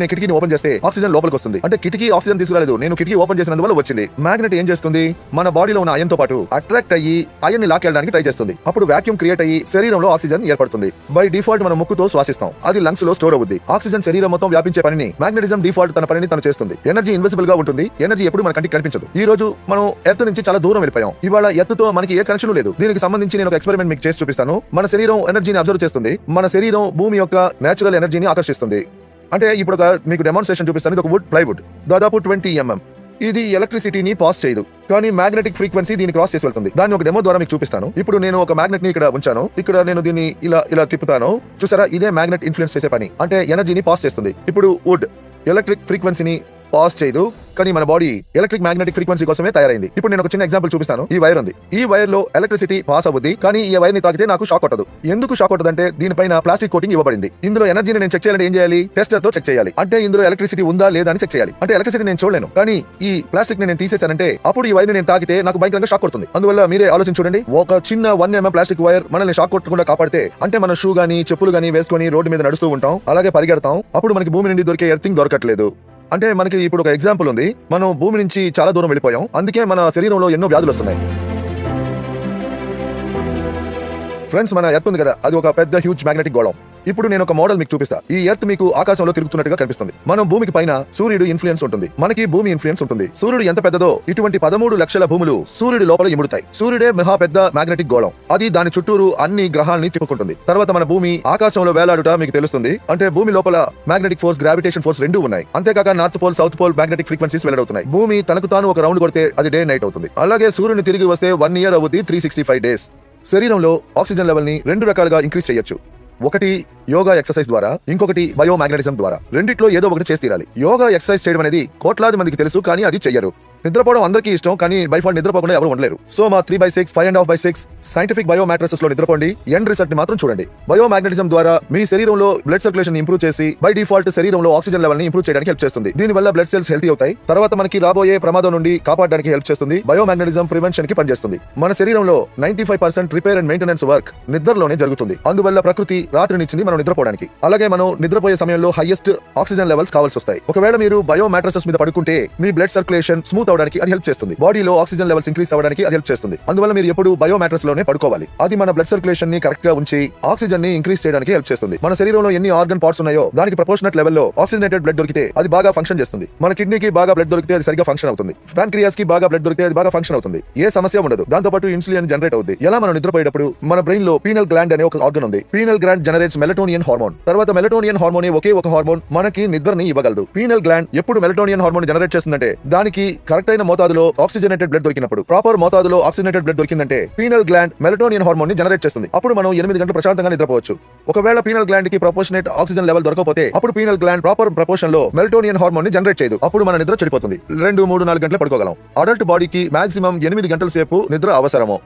నేను కిటికీని ఓపెన్ చేస్తే ఆక్సిజన్ లోపలికి వస్తుంది. అంటే కిటికీ ఆక్సిజన్ తీసుకురాలేదు, నేను కిటికీ ఓపెన్ చేసినందువల్ల వచ్చింది. మ్యాగ్నెట్ ఏం చేస్తుంది, మన బాడీలో ఉన్న అయన్ తో పాటు అట్రాక్ట్ అయ్యి అయన్ ని లాక్కెళ్ళడానికి ట్రై చేస్తుంది. అప్పుడు వాక్యూమ్ క్రియేట్ అయ్యి శరీరంలో ఆక్సిజన్ ఏర్పడుతుంది. బై డిఫాల్ట్ మనం ముక్కుతో శ్వాసిస్తాం, అది లంగ్స్ లో స్టోర్ అవుద్ది. ఆక్సిజన్ శరీరం మొత్తం వ్యాపించే పనిని మ్యాగ్నెటిజం డిఫాల్ట్ తన పనిని తను చేస్తుంది. ఎనర్జీ ఇన్విజిబుల్ గా ఉంటుంది, ఎనర్జీ ఎప్పుడు మన కంటికి కనిపించదు. ఈ రోజు మనం ఎర్త్ నుంచి చాలా దూరం వెళ్ళిపోయాం. ఇవాళ ఎర్త్ తో మనకి ఏ కనెక్షన్ లేదు. దీనికి సంబంధించి నేను ఒక ఎక్స్పెరిమెంట్ మీకు చేసి చూపిస్తాను. మన శరీరం ఎనర్జీని అబ్జర్వ్ చేస్తుంది, మన శరీరం భూమి యొక్క నేచురల్ ఎనర్జీని ఆకర్షిస్తుంది. అంటే ఇప్పుడు మీకు డెమాన్స్ట్రేషన్ చూపిస్తాను. ఇది ఒక వుడ్ ప్లైవుడ్, దాదాపు 20 mm. ఇది ఎలక్ట్రిసిటీని పాస్ చేయదు, కానీ మ్యాగ్నెటిక్ ఫ్రీక్వెన్సీ దీన్ని క్రాస్ చేసి వెళ్తుంది. దాన్ని ఒక డెమో ద్వారా మీకు చూపిస్తాను. ఇప్పుడు నేను ఒక మ్యాగ్నెట్ ని ఇక్కడ ఉంచాను, ఇక్కడ నేను దీన్ని ఇలా తిప్పుతాను. చూసారా, ఇదే మ్యాగ్నెట్ ఇన్ఫ్లుయెన్స్ చేసే పని, అంటే ఎనర్జీని పాస్ చేస్తుంది. ఇప్పుడు వుడ్ ఎలక్ట్రిక్ ఫ్రీక్వెన్సీని పాస్ చేయదు, కానీ మన బాడీ ఎలక్ట్రిక్ మ్యాగ్నెటిక్ ఫ్రీక్వెన్సీ కోసమే తయారైంది. ఇప్పుడు నేను ఒక చిన్న ఎగ్జాంపుల్ చూపిస్తాను. ఈ వైర్ ఉంది, ఈ వైర్ లో ఎలక్ట్రిసిటీ పాస్ అవుద్ది, కానీ ఈ వైర్ ని తాకితే నాకు షాక్ కొట్టదు. ఎందుకు షాక్ కొట్టదంటే దీనిపైన ప్లాస్టిక్ కోటింగ్ ఇవ్వబడింది. ఇందులో ఎనర్జీని నేను చెక్ చేయాలంటే ఏం చేయాలి, టెస్టర్ తో చెక్ చేయాలి. అంటే ఇందులో ఎలక్ట్రిసిటీ ఉందా లేదా అని చెక్ చేయాలి. అంటే ఎలక్ట్రిసిటీ నేను చూడలేను, కానీ ఈ ప్లాస్టిక్ ని నేను తీసేసానంటే అప్పుడు ఈ వైర్ ని నేను తాకితే నాకు భయంకరంగా షాక్ కొడుతుంది. అందువల్ల మీరే ఆలోచించి చూడండి, ఒక చిన్న 1 mm ప్లాస్టిక్ వైర్ మనల్ని షాక్ కొట్టకుండా కాపాడితే, అంటే మన షూ గానీ చెప్పులు గానీ వేసుకొని రోడ్డు మీద నడుస్తూ ఉంటాం, అలాగే పరిగెడతాం, అప్పుడు మనకి భూమి నుండి దొరికే ఎర్తింగ్ దొరకట్లేదు. అంటే మనకి ఇప్పుడు ఒక ఎగ్జాంపుల్ ఉంది, మనం భూమి నుంచి చాలా దూరం వెళ్ళిపోయాం, అందుకే మన శరీరంలో ఎన్నో వ్యాధులు వస్తున్నాయి. ఫ్రెండ్స్, మన ఎర్త్ ఉంది కదా, అది ఒక పెద్ద హ్యూజ్ మ్యాగ్నెటిక్ గోళం. ఇప్పుడు నేను ఒక మోడల్ మీకు చూపిస్తా. ఈ ఎర్త్ మీకు ఆకాశంలో తిరుగుతున్నట్టుగా కనిపిస్తుంది. మనం భూమికి పైన సూర్యుడు ఇన్ఫ్లుయెన్స్ ఉంటుంది, మనకి భూమి ఇన్ఫ్లుయెన్స్ ఉంటుంది. సూర్యుడు ఎంత పెద్దదో ఇటువంటి 13 లక్షల భూములు సూర్యుడి లోపల ఇముడుతాయి. సూర్యుడే మహా పెద్ద మ్యాగ్నెటిక్ గోళం, అది దాని చుట్టూరు అన్ని గ్రహాలని తిప్పుకుంటుంది. తర్వాత మన భూమి ఆకాశంలో వేలాడుట మీకు తెలుస్తుంది. అంటే భూమి లోపల మ్యాగ్నెటిక్ ఫోర్స్, గ్రావిటేషన్ ఫోర్స్ రెండూ ఉన్నాయి. అంతేకాక north pole, south pole magnetic frequencies వెళ్లవుతున్నాయి. భూమి తనకు తాను ఒక రౌండ్ కొడితే అది డే నైట్ అవుతుంది. అలాగే సూర్యుని తిరిగి వస్తే 1 year అవుతుంది, 365 days. శరీరంలో ఆక్సిజన్ లెవెల్ ని 2 రకాలుగా ఇంక్రీజ్ చేయొచ్చు. ఒకటి యోగా ఎక్సర్సైజ్ ద్వారా, ఇంకొకటి బయోమాగ్నెటిజం ద్వారా. రెండిట్లో ఏదో ఒకటి చేసి తీరాలి. యోగా ఎక్సర్సైజ్ చేయడం అనేది కోట్లాది మందికి తెలుసు, కానీ అది చెయ్యరు. నిద్రపోవడం అందరికీ ఇష్టం, కానీ బై ఫాల్ట్ నిద్రపోకుండా ఎవరు ఉండలేరు. సో మా 3/6, 5.5/6 సైంటిఫిక్ బయో మ్యాట్రిసెస్ లో నిద్రపోండి. ఎండ్ రిసల్ట్ ని మాత్రం చూడండి. బయోమాగ్నెటిజం ద్వారా మీ శరీరంలో బ్లడ్ సర్క్యులేషన్ ఇంప్రూవ్ చేసి బై డిఫాల్ట్ శరీరంలో ఆక్సిజన్ లెవెల్ ని ఇంప్రూవ్ చేయడానికి హెల్ప్ చేస్తుంది. దీని వల్ల బ్లడ్ సెల్స్ హెల్తీ అవుతాయి. తర్వాత మనకి రాబోయే ప్రమాదం నుండి కాపాడడానికి హెల్ప్ చేస్తుంది. బయోమాగ్నెటిజం ప్రివెన్షన్ కి పనిచేస్తుంది. మన శరీరంలో 95% రిపేర్ అండ్ మెయింటెనెన్స్ వర్క్ నిద్రలోనే జరుగుతుంది. అందువల్ల ప్రకృతి రాత్రినిచ్చింది మనం నిద్రపోవడానికి. అలాగే మనం నిద్రపోయే సమయంలో హైయెస్ట్ ఆక్సిజన్ లెవెల్స్ కావాల్సి వస్తాయి. ఒకవేళ మీరు బయో మ్యాట్రిసెస్ మీద పడుకుంటే మీ బ్లడ్ సర్క్యులేషన్ స్మూత్ అవడానికి అది హెల్ప్ చేస్తుంది. బాడీలో ఆక్సిజన్ లెవెల్స్ ఇంక్రీస్ అవ్వడానికి అది హెల్ప్ చేస్తుంది. అందువల్ల మీరు ఎప్పుడు బయో మ్యాట్రిస్ లోనే పడుకోవాలి. అది మన బ్లడ్ సర్క్యులేషన్ ని కరెక్ట్ గా ఉంచి ఆక్సిజన్ ని ఇంక్రీస్ చేయడానికి హెల్ప్ చేస్తుంది. మన శరీరంలో ఎన్ని ఆర్గన్ పార్ట్స్ ఉన్నాయో దానికి ప్రపోర్షనట్ లెవెల్లో ఆక్సిజనేటెడ్ బ్లడ్ దొరికితే అది బాగా ఫంక్షన్ చేస్తుంది. మన కిడ్నీకి బాగా బ్లడ్ దొరికితే అది సరిగా ఫంక్షన్ అవుతుంది. ప్యాంక్రియాస్ కి బాగా బ్లడ్ దొరికితే అది బాగా ఫంక్షన్ అవుతుంది. ఏ సమస్య ఉండదు. దాంతో పాటు ఇన్సులిన్ జనరేట్ అవుతుంది. ఎలా మనం నిద్రపోయేటప్పుడు మన బ్రెయిన్ లో పీనల్ గ్లాండ్ అనే ఒక ఆర్గన్ ఉంది. Pineal gland generates melatonin hormone. తర్వాత మెలటోనియన్ హార్మోన్ ఒకే ఒక హార్మోన్ మనకి నిద్రని ఇవ్వగలదు. పీనల్ గ్లాండ్ ఎప్పుడు మెలటోనియన్ హార్మోన్ జనరేట్ చేస్తుందంటే దానికి కరెక్ట్ అయిన మోతాదులో ఆక్సిజనేటెడ్ బ్లడ్ దొరికినప్పుడు, ప్రాపర్ మోతాదులో ఆక్సిజనేటెడ్ బ్లడ్ దొరికిందంటే పీనల్ గ్లాండ్ మెలటోనియన్ హార్మోన్ ని జనరేట్ చేస్తుంది. అప్పుడు మనం 8 గంటలు ప్రశాంతంగా నిద్రపోవచ్చు. ఒకవేళ పీనల్ గ్లాండ్ కి ప్రపోర్షనేట్ ఆక్సిజన్ లెవెల్ దొరకకపోతే అప్పుడు పీనల్ గ్లాండ్ ప్రాపర్ ప్రపోర్షన్ లో మెలటోనియన్ హార్మోన్ ని జనరేట్ చేయదు. అప్పుడు మన నిద్ర చెడిపోతుంది. 2, 3, 4 గంటలు పడుకోగలం. అడల్ట్ బాడీకి మాక్సిమం 8 గంటల సేపు నిద్ర అవసరము.